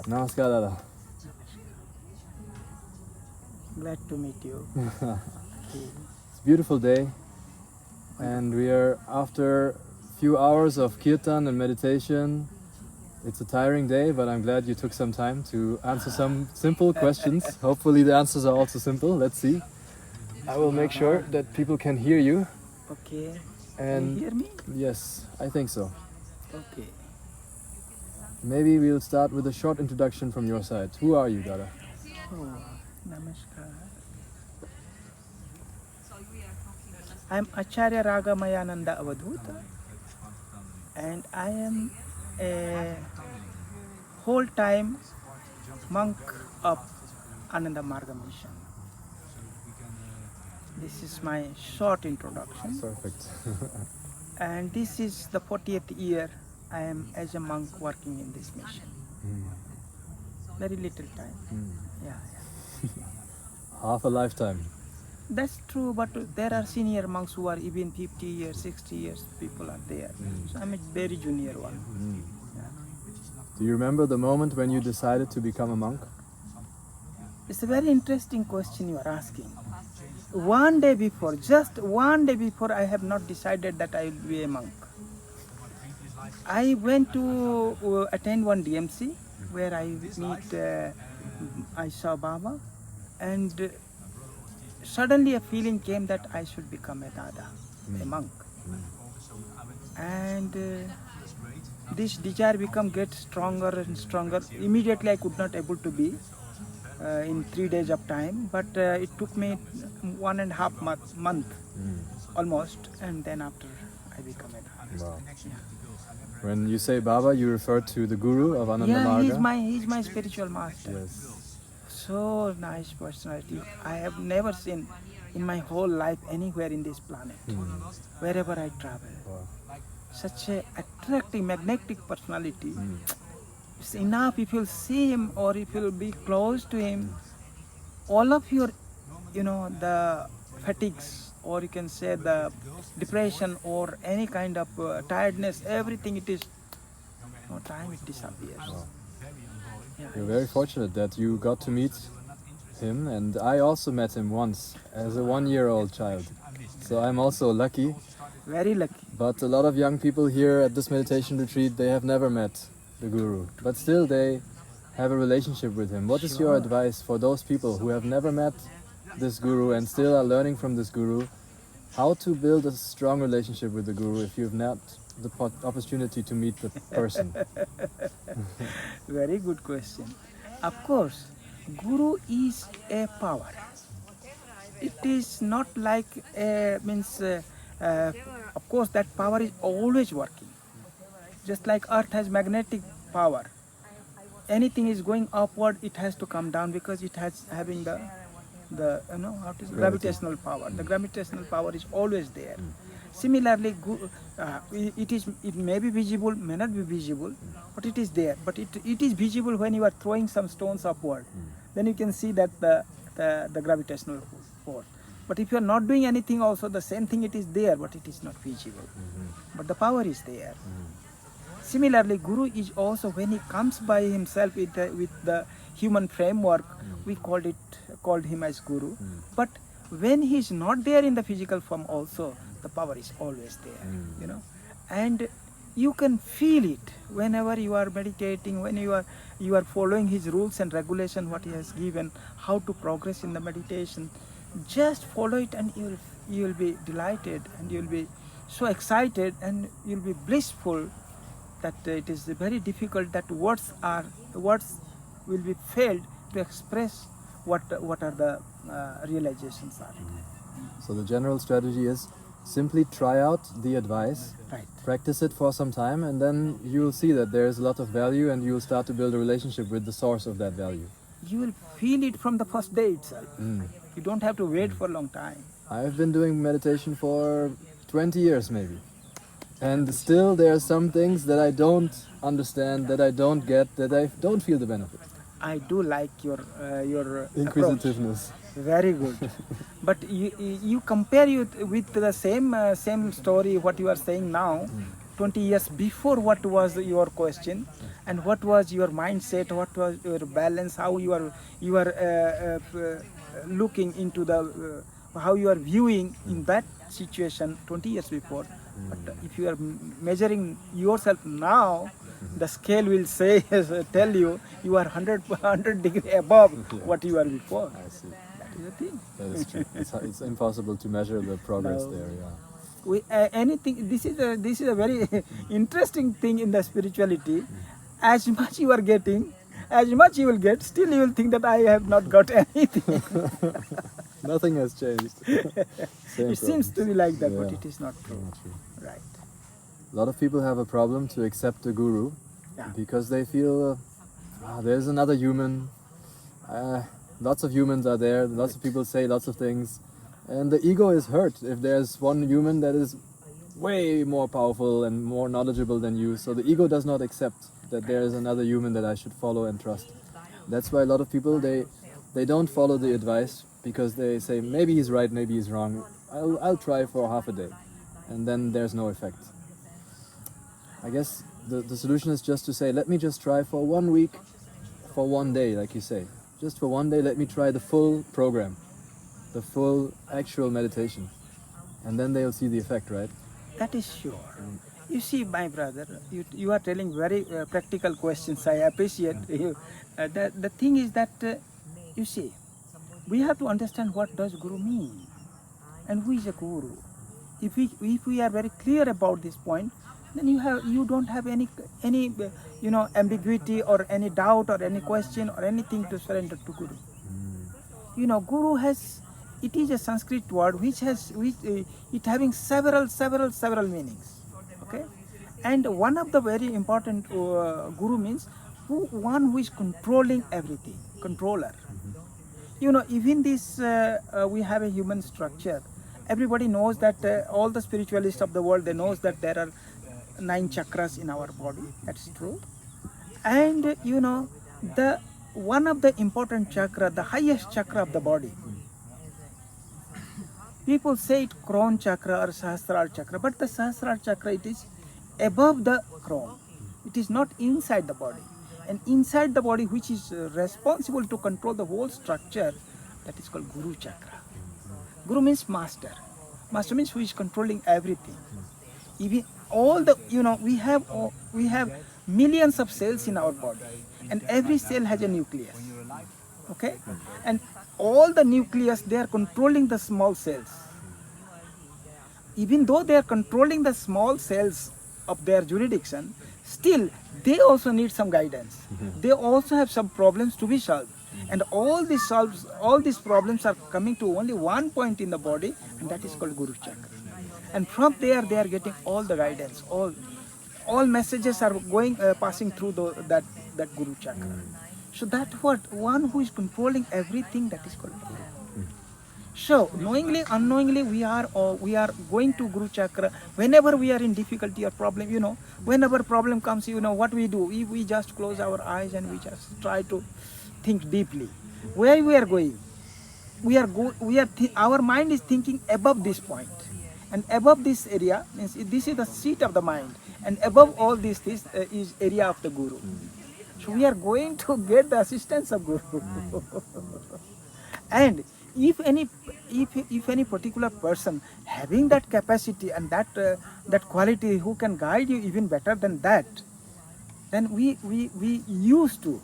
Namaskar, Dada. Glad to meet you. It's a beautiful day, and we are after a few hours of kirtan and meditation. It's a tiring day, but I'm glad you took some time to answer some simple questions. Hopefully the answers are also simple. Let's see. I will make sure that people can hear you. Okay. And Can you hear me? yes, I think so. Okay. Maybe we'll start with a short introduction from your side. Who are you, Dada? Oh, namaskar. I'm Acharya Ragamayananda Avadhuta, and I am a whole-time monk of Ananda Marga mission. This is my short introduction, Perfect. and this is the 40th year I am as a monk working in this mission. Very little time. Yeah. Half a lifetime. That's true, but there are senior monks who are even 50 years, 60 years, people are there. So I'm a very junior one. Yeah. Do you remember the moment when you decided to become a monk? It's a very interesting question you are asking. One day before, just one day before, I have not decided that I will be a monk. I went to attend one DMC where I saw Baba, and suddenly a feeling came that I should become a Dada, a monk. And this desire get stronger and stronger. Immediately I could not able to be in 3 days of time, but it took me 1.5 month almost, and then after I become a Dada. Wow. Yeah. When you say Baba, you refer to the Guru of Ananda Yeah, Marga? he's my spiritual master. Yes. So nice personality. I have never seen in my whole life anywhere in this planet, wherever I travel. Wow. Such a attractive, magnetic personality. It's enough if you'll see him or if you'll be close to him, all of your, the fatigues, or you can say the depression or any kind of tiredness, everything it is, no time it disappears. Wow. Yeah. You're very fortunate that you got to meet him, and I also met him once as a 1-year-old child. So I'm also lucky, Very lucky. but a lot of young people here at this meditation retreat, they have never met the Guru, but still they have a relationship with him. What is your advice for those people who have never met this Guru and still are learning from this Guru? How to build a strong relationship with the Guru if you've not the opportunity to meet the person? Very good question. Of course, Guru is a power. It is not like of course that power is always working. Just like Earth has magnetic power. Anything is going upward, it has to come down because it has having the gravitational power. The gravitational power is always there. Similarly, it may be visible, may not be visible, but it is there. But it is visible when you are throwing some stones upward. Then you can see that the gravitational force. But if you are not doing anything, also the same thing, it is there, but it is not visible. But the power is there. Similarly, Guru is also, when he comes by himself with the human framework, we called him as Guru. But when he is not there in the physical form, also the power is always there. And you can feel it whenever you are meditating, when you are following his rules and regulation, what he has given, how to progress in the meditation. Just follow it, and you will be delighted, and you will be so excited, and you will be blissful. That it is very difficult that words will be failed to express what are the realizations are. So the general strategy is simply try out the advice, Right. practice it for some time, and then you will see that there is a lot of value, and you will start to build a relationship with the source of that value. You will feel it from the first day itself. You don't have to wait for a long time. I've been doing meditation for 20 years maybe. And still there are some things that I don't understand, that I don't get, that I don't feel the benefit. I do like your Inquisitiveness. approach. Very good. But you compare with the same story what you are saying now. 20 years before what was your question and what was your mindset, what was your balance, how you are looking into the how you are viewing in that situation 20 years before. But if you are measuring yourself now, the scale will say tell you you are 100 degree above what you are before. I see. That is the thing. That is true. It's impossible to measure the progress No. there. Yeah. Anything, this is a very interesting thing in the spirituality. As much you are getting, as much you will get, still you will think that I have not got anything. Nothing has changed. Same It seems to be like that, but Yeah. it is not true. Not true. Right. A lot of people have a problem to accept the guru Yeah. because they feel there's another human. Lots of humans are there. Lots of people say lots of things, and the ego is hurt if there's one human that is way more powerful and more knowledgeable than you. So the ego does not accept that there is another human that I should follow and trust. That's why a lot of people they don't follow the advice because they say maybe he's right, maybe he's wrong. I'll try for half a day, and then there's no effect. I guess the solution is just to say, let me just try for 1 week, for 1 day, like you say. Just for 1 day, let me try the full program, the full actual meditation. And then they'll see the effect, right? That is sure. You see, my brother, you are telling very practical questions. I appreciate you. The thing is that, you see, we have to understand what does guru mean and who is a guru. If we are very clear about this point, then you don't have any ambiguity or any doubt or any question or anything to surrender to guru. Guru it is a Sanskrit word which it having several meanings. Okay, and one of the very important guru means one who is controlling everything, controller. Even this we have a human structure. Everybody knows that all the spiritualists of the world, they knows that there are 9 chakras in our body. That's true. And the one of the important chakra, the highest chakra of the body, people say it crown chakra or sahasrara chakra, but the sahasrara chakra, it is above the crown. It is not inside the body. And inside the body, which is responsible to control the whole structure, that is called guru chakra. Guru means master. Master means who is controlling everything. Even all the we have millions of cells in our body, and every cell has a nucleus. Okay, and all the nucleus, they are controlling the small cells. Even though they are controlling the small cells of their jurisdiction, still they also need some guidance. They also have some problems to be solved. And all these problems are coming to only one point in the body, and that is called Guru Chakra. And from there, they are getting all the guidance. All messages are going passing through that Guru Chakra. So that one who is controlling everything, that is called Guru. So knowingly, unknowingly, we are going to Guru Chakra whenever we are in difficulty or problem. Whenever problem comes, what we do, we just close our eyes and we just try to think deeply. Where we are going, our mind is thinking above this point, and above this area means this is the seat of the mind, and above all this is area of the Guru. So we are going to get the assistance of Guru. And if any particular person having that capacity and that quality who can guide you even better than that, then we used to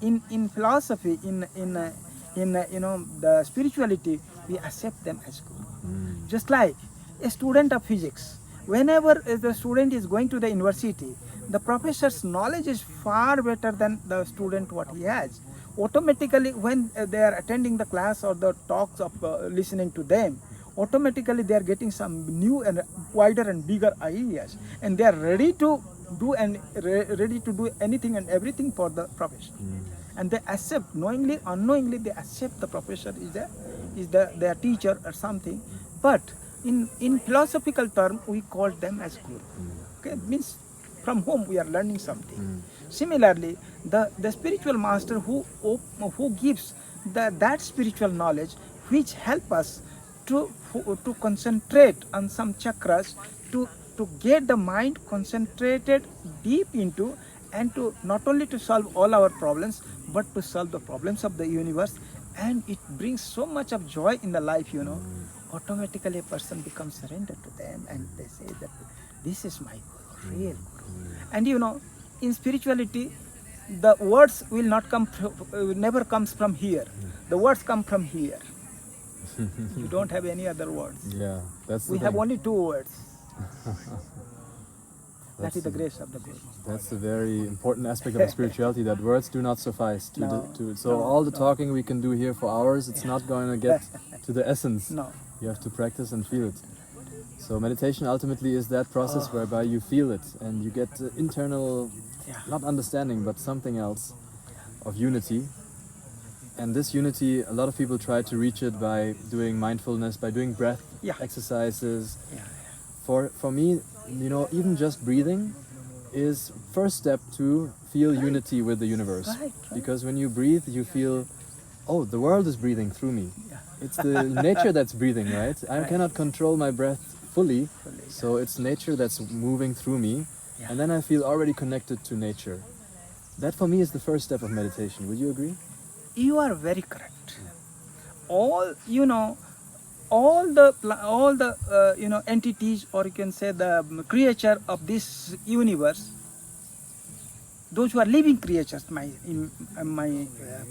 in philosophy, in the spirituality, we accept them as Guru. Just like a student of physics, whenever the student is going to the university, the professor's knowledge is far better than the student what he has. Automatically, when they are attending the class or the talks of listening to them, automatically they are getting some new and wider and bigger ideas, and they are ready to do anything and everything for the professor. And they accept, knowingly, unknowingly, they accept the professor is their teacher or something. But in philosophical term, we call them as Guru. Okay, means from whom we are learning something. Similarly, the spiritual master who gives that spiritual knowledge, which help us to concentrate on some chakras, to to get the mind concentrated deep into, and to not only to solve all our problems, but to solve the problems of the universe. And it brings so much of joy in the life, you know. Automatically a person becomes surrendered to them, and they say that this is my guru, real guru. And you know, in spirituality, the words will not come never comes from here. The words come from here. You don't have any other words. Yeah, that's the We thing. have only two words. That is the grace of the Guru. That's a very important aspect of spirituality, that words do not suffice. So no, all the talking we can do here for hours, it's not going to get to the essence. No. You have to practice and feel it. So meditation ultimately is that process whereby you feel it and you get internal, not understanding, but something else of unity. And this unity, a lot of people try to reach it by doing mindfulness, by doing breath exercises. For me, you know, even just breathing is first step to feel unity with the universe. Right. Because when you breathe, you feel, oh, the world is breathing through me. It's the nature that's breathing, right? I cannot control my breath fully, so it's nature that's moving through me. And then I feel already connected to nature. That for me is the first step of meditation. Would you agree? You are very correct. All you know, all the you know, entities, or you can say the creature of this universe, those who are living creatures, my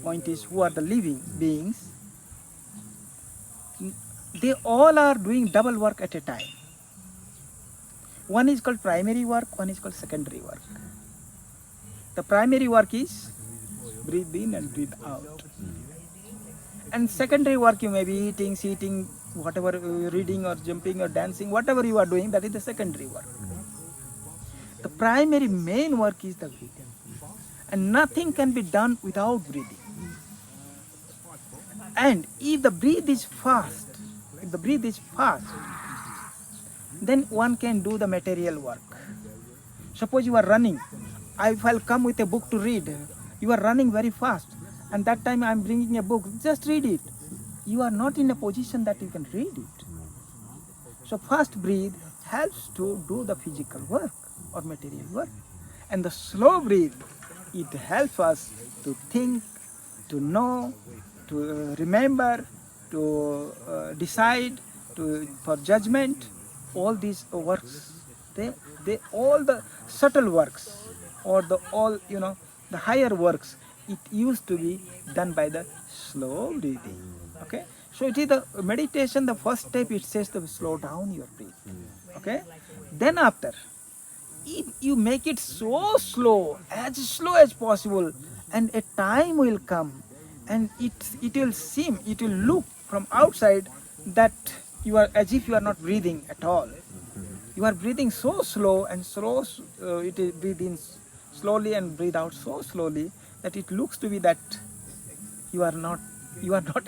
point is, who are the living beings, they all are doing double work at a time. One is called primary work, one is called secondary work. The primary work is breathe in and breathe out. And secondary work, you may be eating, sitting, whatever, reading or jumping or dancing, whatever you are doing, that is the secondary work. The primary main work is the breathing. And nothing can be done without breathing. And if the breath is fast, then one can do the material work. Suppose you are running. If I'll come with a book to read, you are running very fast, and that time I am bringing a book, just read it. You are not in a position that you can read it. So fast breathe helps to do the physical work or material work. And the slow breathe, it helps us to think, to know, to remember, to decide, for judgment. All these works, they all the subtle works, or the higher works, it used to be done by the slow breathing. Okay, so it is the meditation. The first step, it says to slow down your breathing. Okay, then after, if you make it so slow as possible, and a time will come, and it will look from outside that you are as if you are not breathing at all. You are breathing so slow and slow. It is breathe in slowly and breathe out so slowly that it looks to be that you are not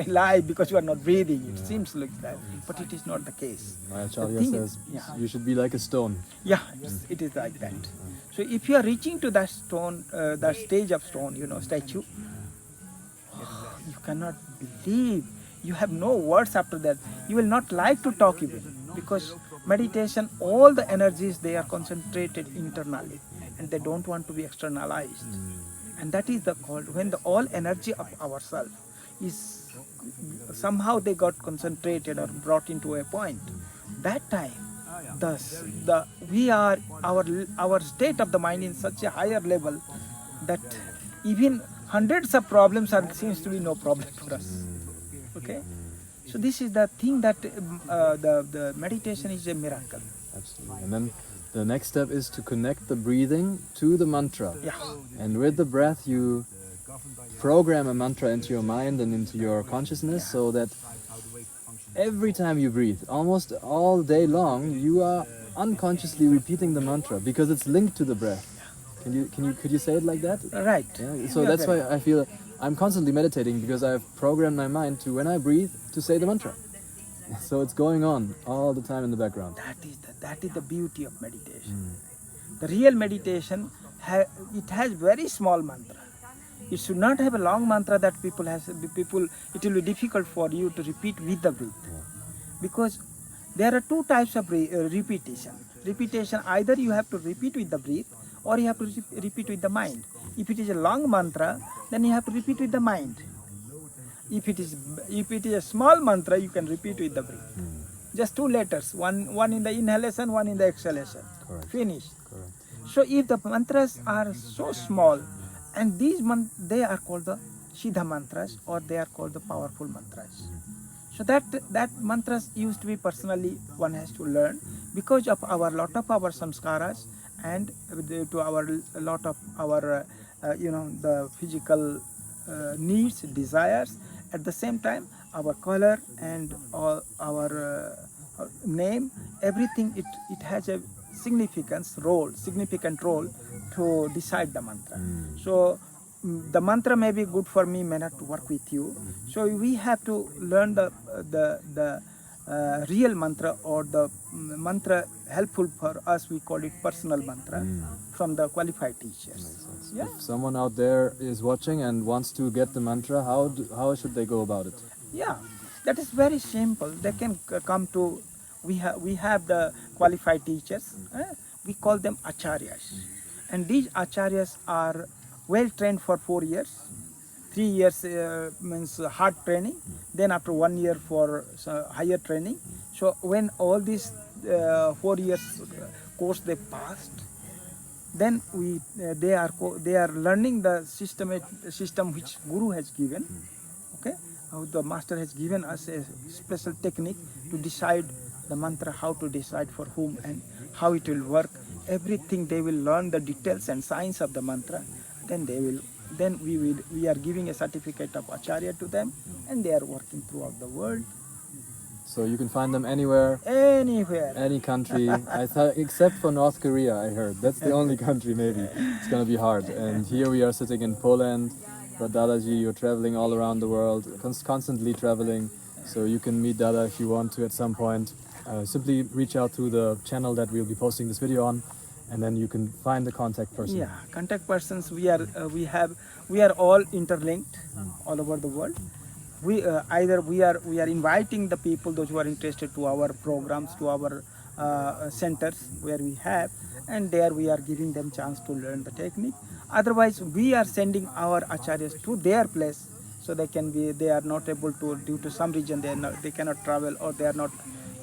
alive because you are not breathing. It seems like that, but it is not the case. My Acharya says you should be like a stone. Yeah, it is like that. So if you are reaching to that stone, that stage of stone, statue, you cannot believe. You have no words after that. You will not like to talk even, because meditation, all the energies, they are concentrated internally, and they don't want to be externalized. And that is the called, when the all energy of ourself is somehow they got concentrated or brought into a point. That time, our state of the mind in such a higher level that even hundreds of problems seems to be no problem for us. Okay, so this is the thing that the meditation is a miracle. Absolutely. And then the next step is to connect the breathing to the mantra. Yeah. And with the breath, you program a mantra into your mind and into your consciousness, so that every time you breathe, almost all day long, you are unconsciously repeating the mantra because it's linked to the breath. Could you say it like that? Right. Yeah. So that's why I feel I'm constantly meditating, because I've programmed my mind to, when I breathe, to say the mantra. So it's going on all the time in the background. That is the beauty of meditation. The real meditation, it has very small mantra. It should not have a long mantra that it will be difficult for you to repeat with the breath. Because there are two types of repetition. repetition, either you have to repeat with the breath or you have to repeat with the mind. If it is a long mantra, then you have to repeat with the mind. If it is a small mantra, you can repeat with the breath. Just 2 letters, one in the inhalation, one in the exhalation. Correct. Finished. Correct. So if the mantras are so small, and these they are called the Siddha mantras, or they are called the powerful mantras. So that mantras used to be personally one has to learn because of our lot of our samskaras and to our lot of our the physical needs, desires. At the same time, our color and our name, everything it has a significant role to decide the mantra. So the mantra may be good for me, may not work with you. So we have to learn the real mantra, or the mantra helpful for us. We call it personal mantra from the qualified teachers. Yeah. If someone out there is watching and wants to get the mantra, how should they go about it? Yeah, that is very simple. They can come to. We have the qualified teachers. We call them acharyas, and these acharyas are well trained for 4 years. 3 years means hard training. Then after 1 year for higher training. So when all these 4 years course they passed, then they are learning the system which Guru has given. Okay, the master has given us a special technique to decide the mantra, how to decide for whom and how it will work. Everything they will learn the details and science of the mantra. Then we are giving a certificate of Acharya to them, and they are working throughout the world. So you can find them anywhere, any country. I thought, except for North Korea, I heard. That's the only country maybe. It's gonna be hard. And here we are sitting in Poland. But Dadaji, you're traveling all around the world, constantly traveling. So you can meet Dada if you want to at some point. Simply reach out through the channel that we'll be posting this video on, and then you can find the contact person. Yeah, contact persons. We are all interlinked all over the world. We are inviting the people, those who are interested, to our programs, to our centers where we have, and there we are giving them chance to learn the technique. Otherwise, we are sending our acharyas to their place, so they are not able to, due to some reason they cannot travel, or they are not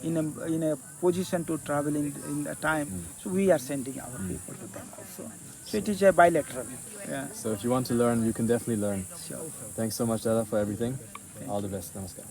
in a position to travel in the time. So we are sending our people to them also. So it is a bilateral. Yeah. So if you want to learn, you can definitely learn. Sure. Thanks so much, Dada, for everything. All the best. Namaskar.